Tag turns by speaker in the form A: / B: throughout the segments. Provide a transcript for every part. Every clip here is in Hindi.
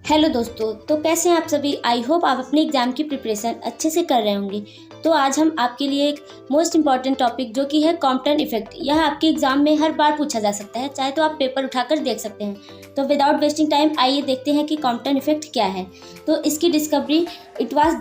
A: हेलो दोस्तों, तो कैसे हैं आप सभी। आई होप आप अपने एग्ज़ाम की प्रिपरेशन अच्छे से कर रहे होंगे। तो आज हम आपके लिए एक मोस्ट इम्पॉर्टेंट टॉपिक जो कि है कॉम्पटन इफेक्ट, यह आपके एग्जाम में हर बार पूछा जा सकता है, चाहे तो आप पेपर उठाकर देख सकते हैं। तो विदाउट वेस्टिंग टाइम आइए देखते हैं कि कॉम्पटन इफेक्ट क्या है। तो इसकी discovery it was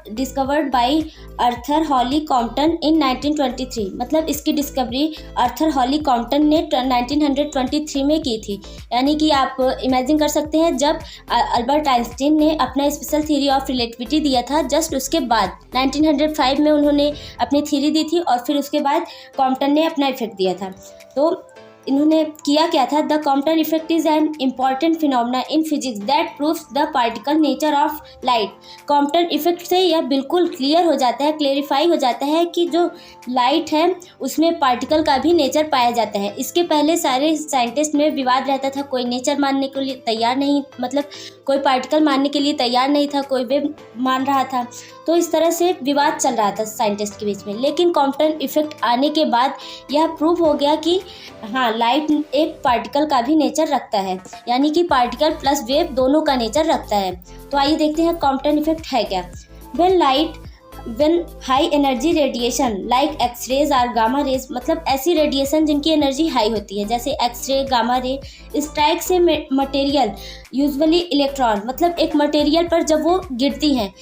A: discovered by Arthur Holly Compton in 1923। मतलब इसकी डिस्कवरी आर्थर हॉली कॉम्पटन ने 1923 में की थी। यानी कि आप इमेजिन कर सकते हैं, जब अल्बर्ट आइंस्टीन ने अपना स्पेशल थ्योरी ऑफ रिलेटिविटी दिया था, जस्ट उसके बाद 1905 में उन्होंने अपनी थ्योरी दी थी और फिर उसके बाद कॉम्पटन ने अपना इफेक्ट दिया था। तो इन्होंने किया क्या था, the Compton effect is an important phenomena in physics that proves the particle nature of light. Compton effect से यह बिल्कुल क्लियर हो जाता है, क्लेरिफाई हो जाता है कि जो लाइट है उसमें पार्टिकल का भी नेचर पाया जाता है। इसके पहले सारे साइंटिस्ट में विवाद रहता था, कोई नेचर मानने के लिए तैयार नहीं, मतलब कोई पार्टिकल मानने के लिए तैयार नहीं था, कोई वेव मान रहा था। तो इस तरह से विवाद चल रहा था साइंटिस्ट के बीच में। लेकिन कॉम्पटन इफेक्ट आने के बाद यह प्रूव हो गया कि हाँ, लाइट एक पार्टिकल का भी नेचर रखता है, यानी कि पार्टिकल प्लस वेव दोनों का नेचर रखता है। तो आइए देखते हैं कॉम्पटन इफेक्ट है क्या। when high energy radiation like X rays और गामा रेज, मतलब ऐसी रेडिएशन जिनकी एनर्जी हाई होती है, जैसे एक्सरे, गामा रे, स्ट्राइक से मटेरियल यूजुअली इलेक्ट्रॉन, मतलब एक मटेरियल पर जब वो गिरती हैं,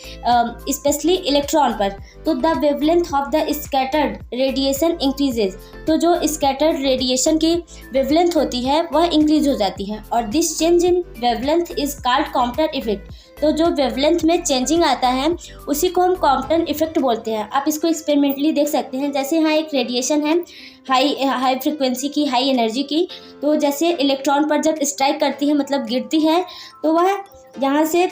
A: स्पेशली इलेक्ट्रॉन पर, तो the wavelength of the scattered radiation increases. तो जो स्कैटर्ड रेडिएशन की वेवलेंथ होती है वह इंक्रीज हो जाती है, और this change in wavelength is called Compton effect. तो जो वेवलेंथ में चेंजिंग आता है उसी को हम कॉम्पटन इफेक्ट बोलते हैं। आप इसको एक्सपेरिमेंटली देख सकते हैं। जैसे यहाँ एक रेडिएशन है हाई फ्रिक्वेंसी की, हाई एनर्जी की, तो जैसे इलेक्ट्रॉन पर जब स्ट्राइक करती है, मतलब गिरती है, तो वह यहाँ से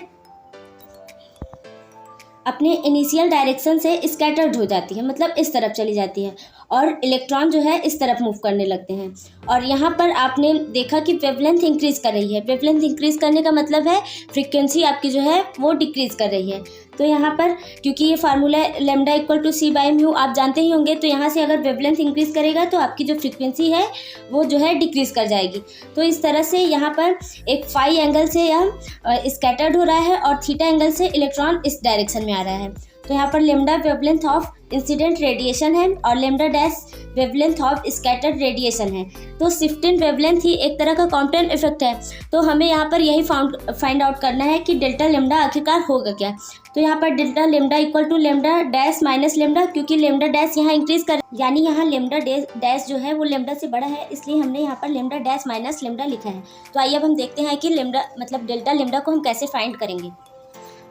A: अपने इनिशियल डायरेक्शन से स्कैटर्ड हो जाती है, मतलब इस तरफ चली जाती है, और इलेक्ट्रॉन जो है इस तरफ मूव करने लगते हैं। और यहाँ पर आपने देखा कि वेवलेंथ इंक्रीज कर रही है। वेवलेंथ इंक्रीज करने का मतलब है फ्रीक्वेंसी आपकी जो है वो डिक्रीज कर रही है। तो यहाँ पर क्योंकि ये formula lambda equal to C by mu आप जानते ही होंगे, तो यहाँ से अगर वेवलेंथ इंक्रीज करेगा तो आपकी जो फ्रीक्वेंसी है वो जो है डिक्रीज कर जाएगी। तो इस तरह से यहाँ पर एक फाई एंगल से यह स्कैटर्ड हो रहा है और थीटा एंगल से इलेक्ट्रॉन इस डायरेक्शन में आ रहा है। तो यहाँ पर lambda wavelength of incident radiation है और lambda dash wavelength of scattered radiation है। तो शिफ्टिंग वेवलेंथ ही एक तरह का कॉम्पटन इफेक्ट है। तो हमें यहाँ पर यही फाइंड आउट करना है कि डेल्टा लेमडा आखिरकार होगा क्या। तो यहाँ पर delta lambda equal to lambda dash minus lambda, क्योंकि लेमडा डैश यहाँ इंक्रीज कर, यानी यहाँ लेमडा डैश जो है वो लेमडा से बड़ा है, इसलिए हमने यहाँ पर लेमडा डैश माइनस लेमडा लिखा है। तो आइए अब हम देखते हैं कि लेमडा मतलब डेल्टा लेमडा को हम कैसे फाइंड करेंगे।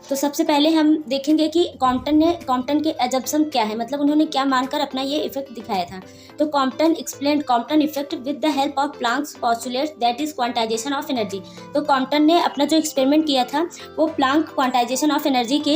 A: तो सबसे पहले हम देखेंगे कि कॉम्पटन के एजम्पशन क्या है, मतलब उन्होंने क्या मानकर अपना ये इफेक्ट दिखाया था। तो Compton explained Compton effect with the help of Planck's postulate that is quantization of energy. तो कॉम्पटन ने अपना जो एक्सपेरिमेंट किया था वो प्लांक क्वांटाइजेशन ऑफ एनर्जी के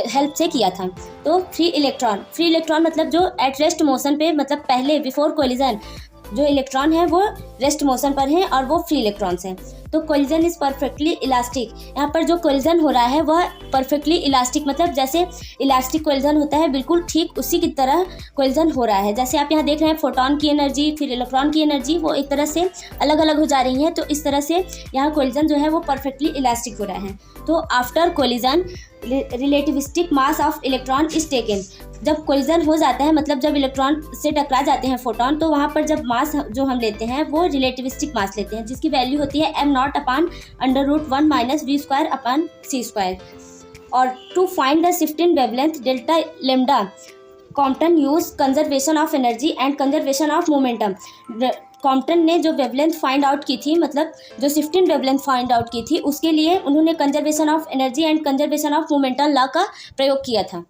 A: हेल्प से किया था। तो फ्री इलेक्ट्रॉन मतलब जो एट रेस्ट मोशन पे, मतलब पहले बिफोर कोलिजन जो इलेक्ट्रॉन है वो रेस्ट मोशन पर है और वो फ्री इलेक्ट्रॉन्स हैं। तो कोलिजन इज परफेक्टली इलास्टिक। यहाँ पर जो कोलिजन हो रहा है वह परफेक्टली इलास्टिक, मतलब जैसे इलास्टिक कोलिजन होता है बिल्कुल ठीक उसी की तरह कोलिजन हो रहा है। जैसे आप यहाँ देख रहे हैं फोटोन की एनर्जी फिर इलेक्ट्रॉन की एनर्जी वो एक तरह से अलग अलग हो जा रही हैं। तो इस तरह से यहाँ कोलिजन जो है वो परफेक्टली इलास्टिक हो रहा है। तो after collision relativistic mass of electron is taken. जब कोलिजन हो जाता है, मतलब जब इलेक्ट्रॉन से टकरा जाते हैं फोटोन, तो वहाँ पर जब मास जो हम लेते हैं वो रिलेटिविस्टिक मास लेते हैं, जिसकी वैल्यू होती है m0 अपान √1 माइनस v² अपान c²। और to find the shifting wavelength delta lambda Compton use conservation of energy and conservation of momentum. Compton ने जो वेवलेंथ फाइंड आउट की थी, मतलब जो शिफ्टिंग वेवलेंथ फाइंड आउट की थी, उसके लिए उन्होंने conservation of energy and conservation of momentum law का प्रयोग किया था।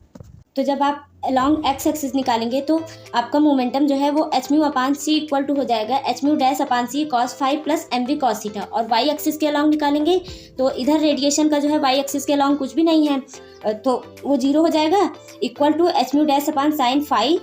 A: तो जब आप अलॉन्ग एक्स एक्सिस निकालेंगे तो आपका मोमेंटम जो है वो H mu upon C equal to हो जाएगा H mu dash upon C cos phi plus M V cos theta. और वाई एक्सिस के अलॉन्ग निकालेंगे तो इधर रेडिएशन का जो है वाई एक्सिस के अलॉन्ग कुछ भी नहीं है, तो वो 0 हो जाएगा, equal to H mu dash upon sine phi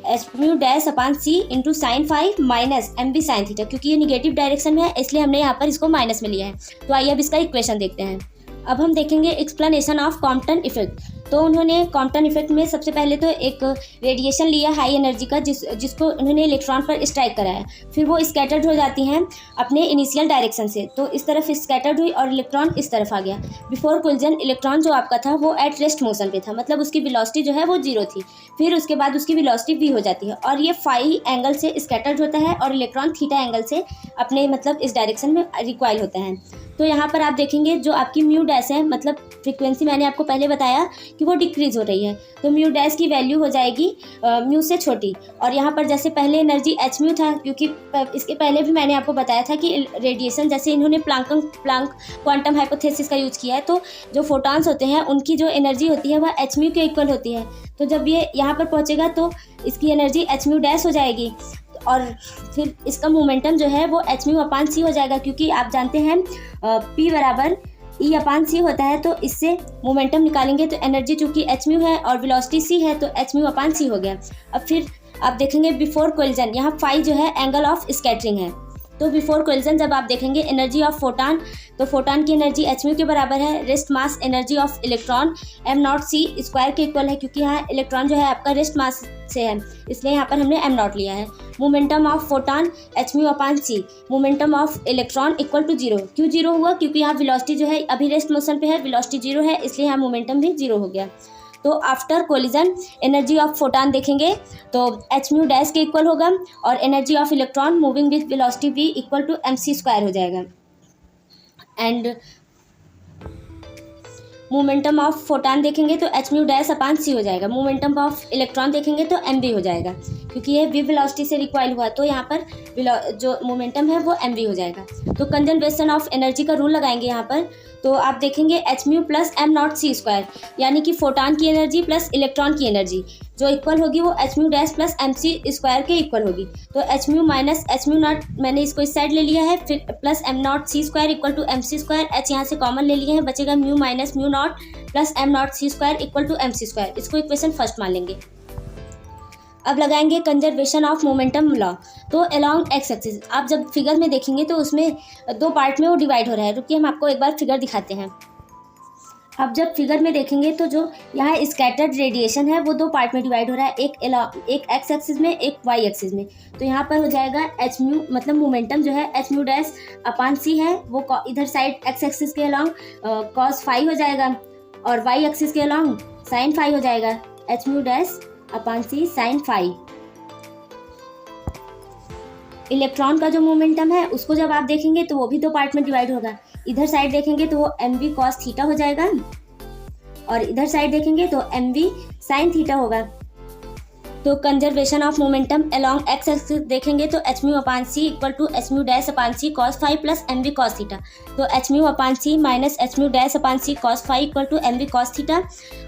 A: H mu dash upon C into sine phi minus M V sine theta. क्योंकि ये निगेटिव डायरेक्शन में है इसलिए हमने यहाँ पर इसको माइनस में लिया है। तो आइए अब इसका इक्वेशन देखते हैं। अब हम देखेंगे एक्सप्लेनेशन ऑफ कॉम्पटन इफेक्ट। तो उन्होंने कॉम्पटन इफेक्ट में सबसे पहले तो एक रेडिएशन लिया हाई एनर्जी का, जिसको उन्होंने इलेक्ट्रॉन पर स्ट्राइक कराया, फिर वो स्कैटर्ड हो जाती हैं अपने इनिशियल डायरेक्शन से, तो इस तरफ स्कैटर्ड हुई और इलेक्ट्रॉन इस तरफ आ गया। बिफोर कोलिजन इलेक्ट्रॉन जो आपका था वो एट रेस्ट मोशन पे था, मतलब उसकी वेलोसिटी जो है वो 0 थी, फिर उसके बाद उसकी वेलोसिटी v हो जाती है और ये फाई एंगल से स्कैटर्ड होता है और इलेक्ट्रॉन थीटा एंगल से अपने मतलब इस डायरेक्शन में रिकॉइल होता है। तो यहाँ पर आप देखेंगे जो आपकी म्यू डैश है, मतलब फ्रीक्वेंसी मैंने आपको पहले बताया कि वो डिक्रीज हो रही है, तो म्यू डैश की वैल्यू हो जाएगी म्यू से छोटी। और यहाँ पर जैसे पहले एनर्जी एच म्यू था, क्योंकि इसके पहले भी मैंने आपको बताया था कि रेडिएशन जैसे इन्होंने प्लांक क्वांटम हाइपोथेसिस का यूज़ किया है, तो जो फोटॉन्स होते हैं उनकी जो एनर्जी होती है वह एच म्यू के इक्वल होती है। तो जब ये यहाँ पर पहुँचेगा तो इसकी एनर्जी एच म्यू डैश हो जाएगी और फिर इसका मोमेंटम जो है वो एच म्यू अपान सी हो जाएगा, क्योंकि आप जानते हैं P बराबर E अपान सी होता है, तो इससे मोमेंटम निकालेंगे तो एनर्जी चूंकि एच म्यू है और वेलोसिटी सी है तो एच म्यू अपान सी हो गया। अब फिर आप देखेंगे बिफोर कोलिजन, यहाँ फाई जो है एंगल ऑफ स्कैटरिंग है, तो बिफोर कोलिजन जब आप देखेंगे एनर्जी ऑफ फोटान, तो फोटान की एनर्जी एच म्यू के बराबर है rest mass energy of electron M not C square के इक्वल है, क्योंकि यहाँ इलेक्ट्रॉन जो है आपका रेस्ट मास से है, इसलिए यहाँ पर हमने एम नॉट लिया है। Momentum of photon H mu upon C, momentum of electron equal to 0। क्यों 0 हुआ? क्योंकि यहाँ वेलोसिटी जो है अभी रेस्ट मोशन पे है, वेलोसिटी 0 है, इसलिए यहाँ मोमेंटम भी 0 हो गया। तो after collision energy of photon देखेंगे तो एच म्यू डैश के इक्वल होगा और energy of electron moving with velocity v equal to M C square हो जाएगा। एंड मोमेंटम ऑफ फोटान देखेंगे तो H mu dash upon C हो जाएगा। मोमेंटम ऑफ इलेक्ट्रॉन देखेंगे तो एम वी हो जाएगा, क्योंकि ये वी वेलोसिटी से रिकॉइल हुआ, तो यहाँ पर जो मोमेंटम है वो एम वी हो जाएगा। तो कंजर्वेशन ऑफ एनर्जी का रूल लगाएंगे यहाँ पर, तो आप देखेंगे H mu plus M not C square, यानी कि फोटान की एनर्जी प्लस इलेक्ट्रॉन की एनर्जी जो इक्वल होगी वो H mu dash plus M C square के इक्वल होगी। तो H mu minus H mu naught, मैंने इसको इस साइड ले लिया है, फिर plus M not C square equal to M C square, H यहाँ से कॉमन ले लिए हैं, बचेगा mu minus mu naught plus M not C square equal to M C square. इसको इक्वेशन फर्स्ट मान लेंगे। अब लगाएंगे कंजर्वेशन ऑफ मोमेंटम लॉ। तो अलोंग एक्स एक्सिस, आप जब फिगर में देखेंगे तो उसमें 2 पार्ट में वो डिवाइड हो रहा है। रुकिए हम आपको एक बार फिगर दिखाते हैं। अब जब फिगर में देखेंगे तो जो यहाँ स्कैटर्ड रेडिएशन है वो 2 पार्ट में डिवाइड हो रहा है, एक एक्स एक्सिस में, एक वाई एक्सिस में। तो यहाँ पर हो जाएगा एच म्यू, मतलब मोमेंटम जो है एच म्यू डैश अपान सी है, वो इधर साइड एक्स एक्सिस के अलोंग कॉस फाई हो जाएगा और वाई एक्सिस के अलोंग साइन फाई हो जाएगा, H mu dash upon C sine phi. Electron का जो मोमेंटम है उसको जब आप देखेंगे तो वो भी 2 पार्ट में डिवाइड होगा। इधर साइड देखेंगे तो वो एम वी कॉस थीटा हो जाएगा और इधर साइड देखेंगे तो एम वी साइन थीटा होगा। तो conservation of momentum along X axis देखेंगे तो H mu upon C equal to H mu dash upon C cos phi plus M V cos theta. तो H mu upon C minus H mu dash upon C cos phi equal to M V cos theta,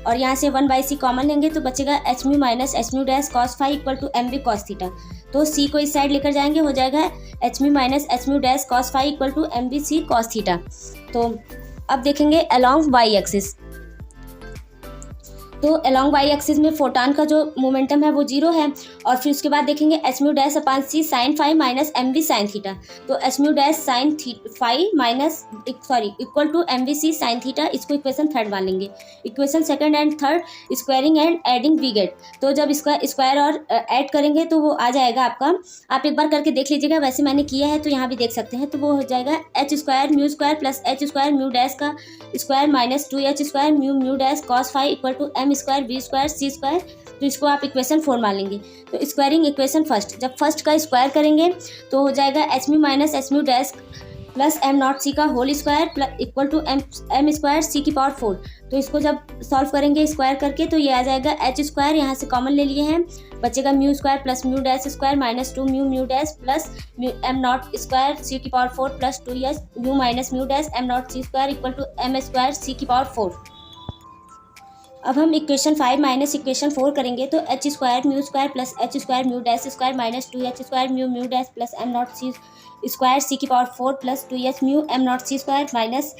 A: और यहाँ से 1/c कॉमन लेंगे तो बचेगा H mu minus H mu dash cos phi equal to M V cos theta. तो सी को इस साइड लेकर जाएंगे, हो जाएगा H mu minus H mu dash cos phi equal to M V C cos theta. तो अब देखेंगे अलोंग वाई एक्सिस। तो अलोंग वाई एक्सिस में फोटान का जो मोमेंटम है वो 0 है, और फिर उसके बाद देखेंगे H mu dash upon C sine phi minus M V sine theta. तो H mu dash sine phi minus equal to M V C sine theta, इसको इक्वेशन थर्ड मान लेंगे। Equation second and third squaring and adding we get. तो जब इसका स्क्वायर और ऐड करेंगे तो वो आ जाएगा आपका, आप एक बार करके देख लीजिएगा, वैसे मैंने किया है तो यहाँ भी देख सकते हैं। तो वो हो जाएगा H square mu square plus H square mu dash का square minus 2h square mu mu dash cos phi equal to M square V square C square. तो इसको आप इक्वेशन 4 मान लेंगे। तो स्क्वायरिंग इक्वेशन फर्स्ट, जब फर्स्ट का स्क्वायर करेंगे तो हो जाएगा H mu minus H mu dash plus M not C का whole square equal to M square C की पावर 4। तो इसको जब सॉल्व करेंगे स्क्वायर करके तो ये आ जाएगा एच स्क्वायर, यहाँ से कॉमन ले लिए हैं, बचेगा mu square plus mu dash square minus 2 mu mu dash plus M nought square C की power 4 plus 2h mu minus mu dash M not C square equal to M square C की पावर 4। अब हम इक्वेशन 5 माइनस इक्वेशन 4 करेंगे तो H square mu square plus H square mu dash square minus 2h square mu mu dash plus M not C square C की power 4 plus 2h mu M not C square minus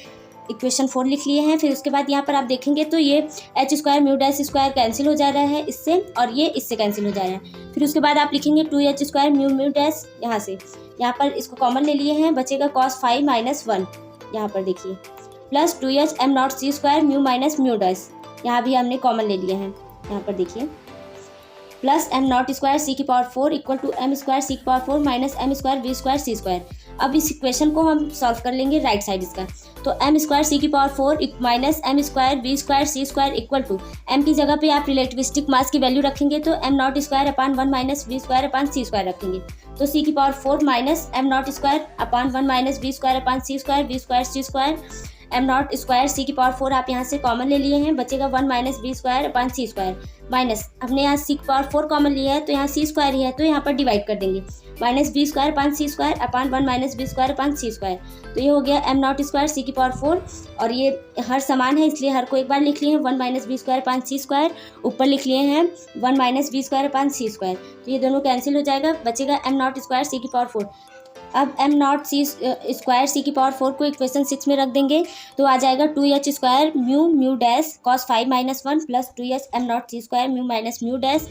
A: equation 4 लिख लिए हैं। फिर उसके बाद यहाँ पर आप देखेंगे तो ये H square mu dash square cancel हो जा रहा है इससे, और ये इससे कैंसिल हो जा रहा है। फिर उसके बाद आप लिखेंगे 2h square mu mu dash, यहाँ से यहाँ पर इसको कॉमन ले लिए हैं, बचेगा कॉस 5 माइनस 1, यहाँ पर देखिए plus 2h M not C square mu minus mu dash यहाँ भी हमने कॉमन ले लिया है। यहाँ पर देखिए plus M nought square C की power 4 equal to M square C की power 4 minus M square V square C square. अब इस इक्वेशन को हम सॉल्व कर लेंगे राइट साइड इसका। तो एम स्क्वायर सी की power 4 minus M square V square C square equal to M की जगह पे आप रिलेटिविस्टिक मास की वैल्यू रखेंगे तो M nought square upon 1 minus V square upon C square रखेंगे। तो सी की power 4 minus M nought square upon 1 minus V square upon C square V square C square. M nought square C की पावर 4 आप यहाँ से कॉमन ले लिए हैं, बचेगा 1 minus V square upon C square minus हमने यहाँ सी की पावर 4 कॉमन लिया है तो यहाँ सी स्क्वायर ही है तो यहाँ पर डिवाइड कर देंगे minus V square upon C square upon 1 minus V square upon C square. तो ये हो गया एम नॉट स्क्वायर सी की पावर 4 और ये हर समान है इसलिए हर को एक बार लिख लिए हैं 1 minus V square upon C square, ऊपर लिख लिए हैं 1 minus V square upon C square. तो ये दोनों कैंसिल हो जाएगा, बचेगा एम नॉट स्क्वायर सी की पावर 4। अब am not C square C की पावर 4 को इक्वेशन 6 में रख देंगे तो आ जाएगा 2h square mu mu dash cos 5 minus 1 plus 2h M not C square mu minus mu dash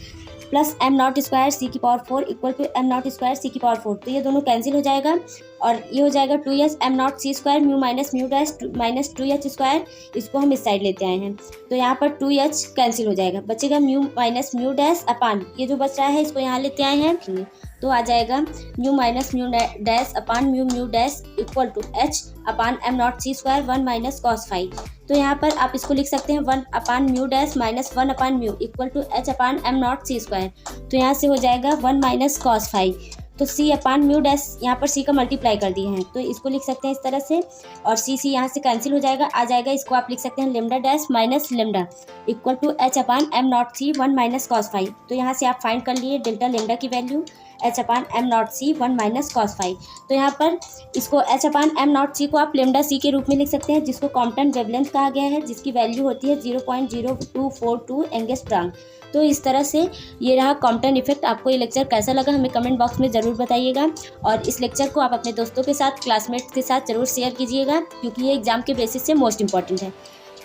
A: plus M nought square C की power 4 equal to M nought square C की पावर 4। तो ये दोनों कैंसिल हो जाएगा और ये हो जाएगा 2h M not C square mu minus mu dash minus 2h square, इसको हम इस साइड लेते आए हैं तो यहाँ पर 2h कैंसिल हो जाएगा, बचेगा म्यू माइनस म्यू डैश अपान ये जो बच रहा है इसको यहाँ लेते आए हैं तो आ जाएगा mu minus mu dash upon mu mu dash equal to H upon M not C square 1 minus cos 5। तो यहाँ पर आप इसको लिख सकते हैं 1 upon mu dash minus 1 upon mu equal to H upon M not C square. तो यहाँ से हो जाएगा 1 माइनस कॉस 5 तो सी अपान म्यू डैश यहाँ पर सी का मल्टीप्लाई कर दिए हैं तो इसको लिख सकते हैं इस तरह से और सी यहाँ से कैंसिल हो जाएगा, आ जाएगा इसको आप लिख सकते हैं lambda dash minus lambda equal to H upon M not C 1 minus cos 5। तो यहाँ से आप फाइंड कर लिए डेल्टा लेमडा की value H upon M not C 1 minus cos 5। तो यहाँ पर इसको H upon M not C को आप लेमडा सी के रूप में लिख सकते हैं जिसको कॉम्पटन वेवलेंथ कहा गया है जिसकी वैल्यू होती है 0.0242 एंगस्ट्रॉम। तो इस तरह से ये रहा कॉम्पटन इफेक्ट। आपको ये लेक्चर कैसा लगा हमें कमेंट बॉक्स में ज़रूर बताइएगा और इस लेक्चर को आप अपने दोस्तों के साथ क्लासमेट्स के साथ ज़रूर शेयर कीजिएगा क्योंकि ये एग्जाम के बेसिस से मोस्ट इंपॉर्टेंट है।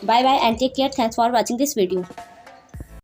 A: Bye bye and take care, thanks for watching this video.